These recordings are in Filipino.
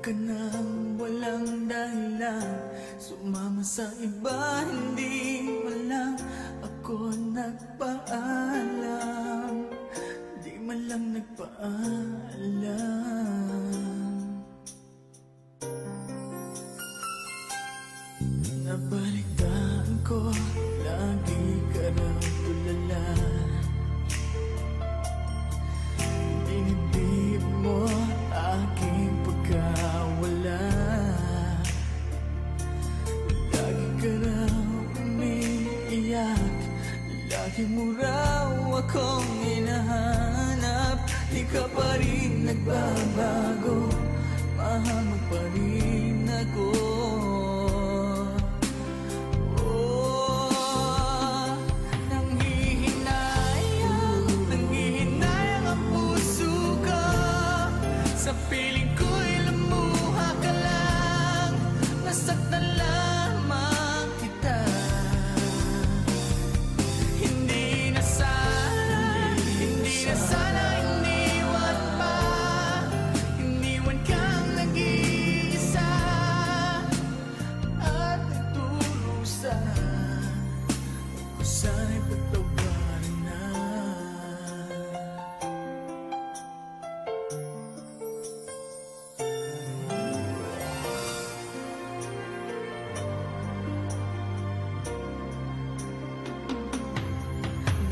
ka nang walang dahilan, sumama sa iba, hindi mo lang ako nagpaalam, di man lang nagpaalam. Nabalitaan ko, lagi ka raw tulala, dinibdib mo aking pagkawala. Lagi ka raw umiiyak, lagi mo raw akong hinahanap, di ka pa rin nagbabago, mahal mo pa rin ako. Sa piling ko'y lumuha ka lang, nasaktan lamang kita. Hindi na sana iniwan pa, iniwan kang nag-iisa at nagturusa. Ako sana'y patawarin na.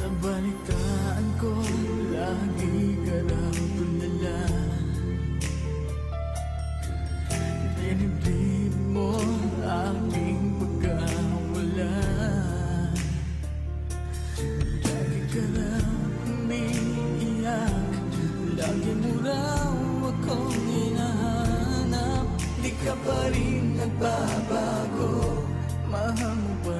Nabalitaan ko, lagi ka raw tulala, dinibdib mo aking pagkawala. Lagi ka raw umiiyak, lagi mo raw akong hinahanap, di ka pa rin nagbabago, mahal mo pa